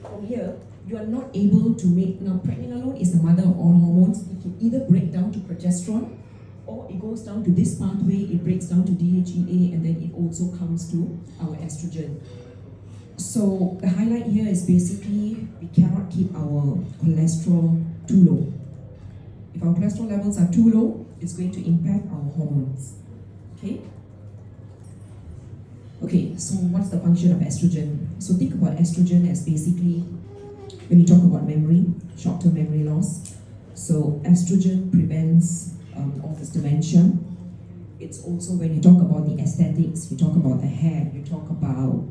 from here, you are not able to make, now pregnenolone alone is the mother of all hormones. It can either break down to progesterone, or it goes down to this pathway, it breaks down to DHEA, and then it also comes to our estrogen. So the highlight here is basically we cannot keep our cholesterol too low. If our cholesterol levels are too low, it's going to impact our hormones. Okay? Okay, so what's the function of estrogen? So think about estrogen as basically, when you talk about memory, short-term memory loss. So estrogen prevents all this dementia. It's also when you talk about the aesthetics, you talk about the hair, you talk about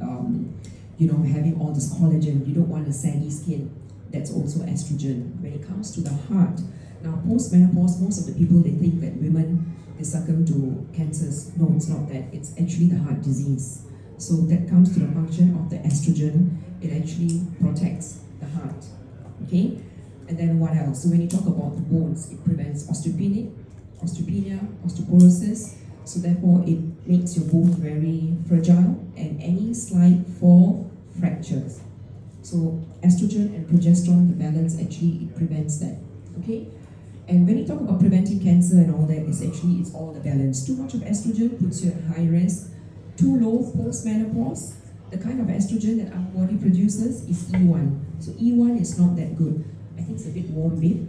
having all this collagen, you don't want a saggy skin. That's also estrogen. When it comes to the heart, now post-menopause, most of the people, they think that women, they succumb to cancers. No, it's not that. It's actually the heart disease. So that comes to the function of the estrogen. It actually protects the heart. Okay? And then what else? So when you talk about the bones, it prevents osteopenia, osteoporosis. So therefore, it makes your bone very fragile, and any slight fall fractures. So estrogen and progesterone, the balance, actually it prevents that. Okay? And when you talk about preventing cancer and all that, it's all the balance. Too much of estrogen puts you at high risk. Too low post-menopause, the kind of estrogen that our body produces is E1. So E1 is not that good. I think it's a bit warm, babe.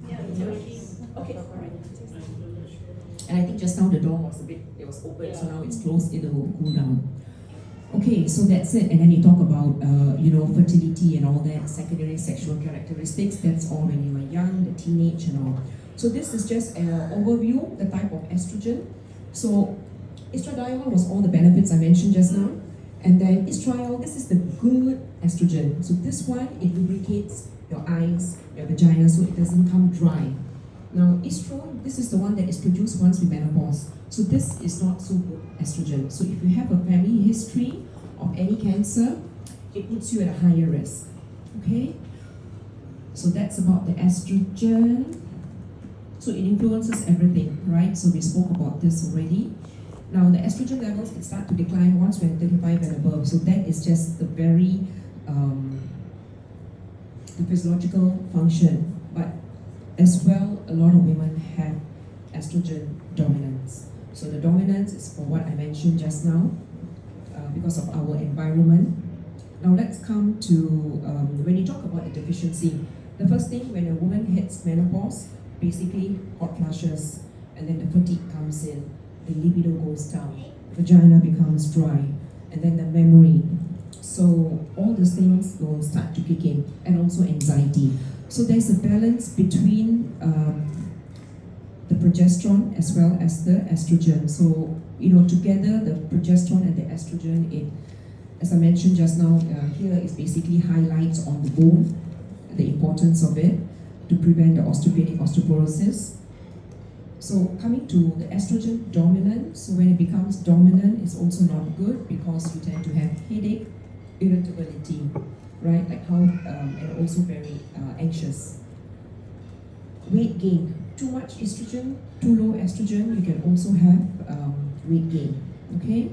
Yeah, okay, all right. And I think just now the door was open, so now it's closed, it will cool down. Okay, so that's it. And then you talk about, fertility and all that, secondary sexual characteristics. That's all when you are young, the teenage and all. So this is just an overview, the type of estrogen. So estradiol was all the benefits I mentioned just now. And then estriol, this is the good estrogen. So this one, it lubricates your eyes, your vagina, so it doesn't come dry. Now, estrol, this is the one that is produced once we menopause. So this is not so good estrogen. So if you have a family history of any cancer, it puts you at a higher risk. Okay? So that's about the estrogen. So it influences everything, right? So we spoke about this already. Now, the estrogen levels, it start to decline once we're 35 and above. So that is just the very the physiological function. But as well, a lot of women have estrogen dominance. So the dominance is for what I mentioned just now, because of our environment. Now let's come to, when you talk about the deficiency, the first thing when a woman hits menopause, basically hot flushes, and then the fatigue comes in, the libido goes down, vagina becomes dry, and then the memory. So all these things will start to kick in, and also anxiety. So there's a balance between the progesterone as well as the estrogen. So, together the progesterone and the estrogen, it, as I mentioned just now, here is basically highlights on the bone, the importance of it to prevent the osteopenic osteoporosis. So coming to the estrogen dominant, so when it becomes dominant, it's also not good because you tend to have headache, irritability, right? Like how, and also very anxious. Weight gain, too much estrogen, too low estrogen, you can also have weight gain, okay?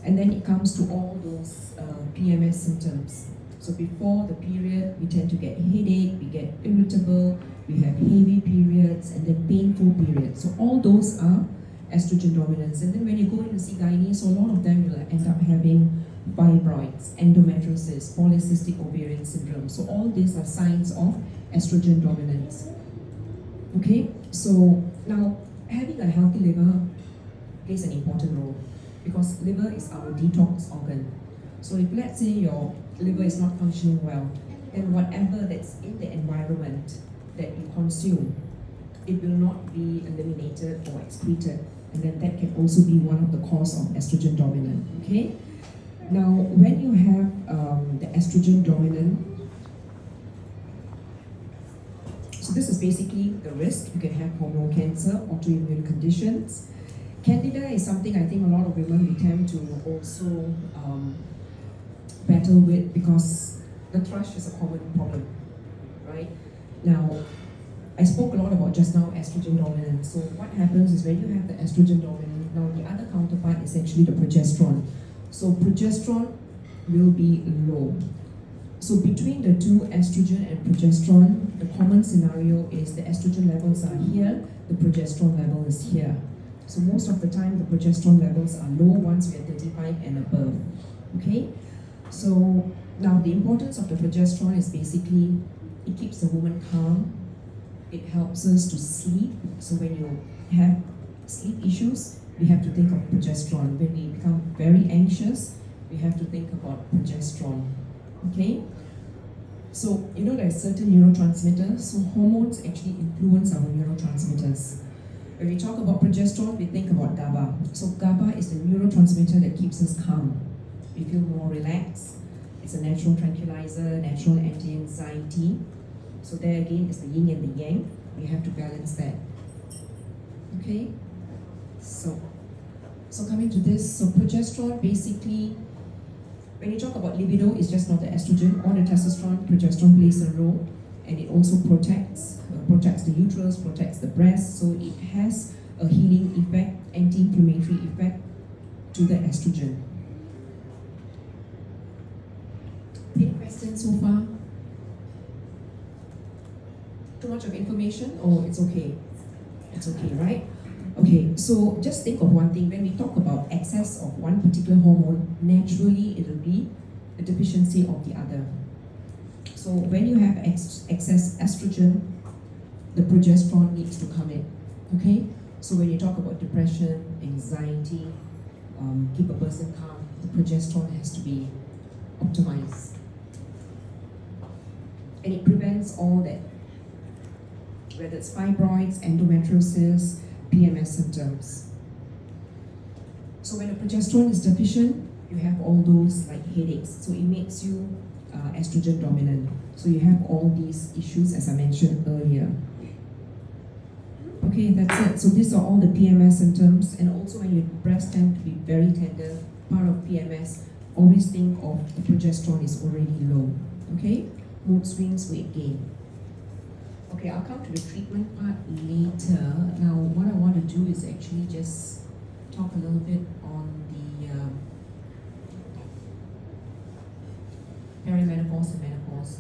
And then it comes to all those PMS symptoms. So before the period, we tend to get headache, we get irritable, we have heavy periods, and then painful periods. So all those are estrogen dominance. And then when you go in to see gynae, so a lot of them will end up having fibroids, endometriosis, polycystic ovarian syndrome. So all these are signs of estrogen dominance. Okay, so now having a healthy liver plays an important role because liver is our detox organ. So if let's say your liver is not functioning well, then whatever that's in the environment that you consume, it will not be eliminated or excreted, and then that can also be one of the cause of estrogen dominant. Okay. Now, when you have the estrogen dominant, so this is basically the risk. You can have hormonal cancer, autoimmune conditions. Candida is something I think a lot of women we tend to also battle with because the thrush is a common problem, right? Now, I spoke a lot about just now estrogen dominance. So what happens is when you have the estrogen dominant, now the other counterpart is actually the progesterone. So progesterone will be low. So between the two, estrogen and progesterone, the common scenario is the estrogen levels are here, the progesterone level is here. So most of the time, the progesterone levels are low once we are 35 and above. Okay? So now the importance of the progesterone is basically it keeps the woman calm. It helps us to sleep. So when you have sleep issues, we have to think of progesterone. When we become very anxious, we have to think about progesterone. Okay? So you know there are certain neurotransmitters. So hormones actually influence our neurotransmitters. When we talk about progesterone, we think about GABA. So GABA is the neurotransmitter that keeps us calm. We feel more relaxed. It's a natural tranquilizer, natural anti-anxiety. So there again is the yin and the yang. We have to balance that. Okay? So coming to this, so progesterone basically, when you talk about libido, it's just not the estrogen or the testosterone. Progesterone plays a role, and it also protects the uterus, protects the breast. So it has a healing effect, anti-inflammatory effect to the estrogen. Any questions so far? Too much of information, or it's okay? It's okay, right? Okay, so just think of one thing. When we talk about excess of one particular hormone, naturally it will be a deficiency of the other. So when you have excess estrogen, the progesterone needs to come in. Okay? So when you talk about depression, anxiety, keep a person calm, the progesterone has to be optimized. And it prevents all that, whether it's fibroids, endometriosis, PMS symptoms. So when the progesterone is deficient, you have all those like headaches. So it makes you estrogen dominant. So you have all these issues as I mentioned earlier. Okay, that's it. So these are all the PMS symptoms, and also when your breasts tend to be very tender, part of PMS, always think of the progesterone is already low. Okay? Mood swings, weight gain. Okay, I'll come to the treatment part later. Now, what I want to do is actually just talk a little bit on the perimenopause and menopause.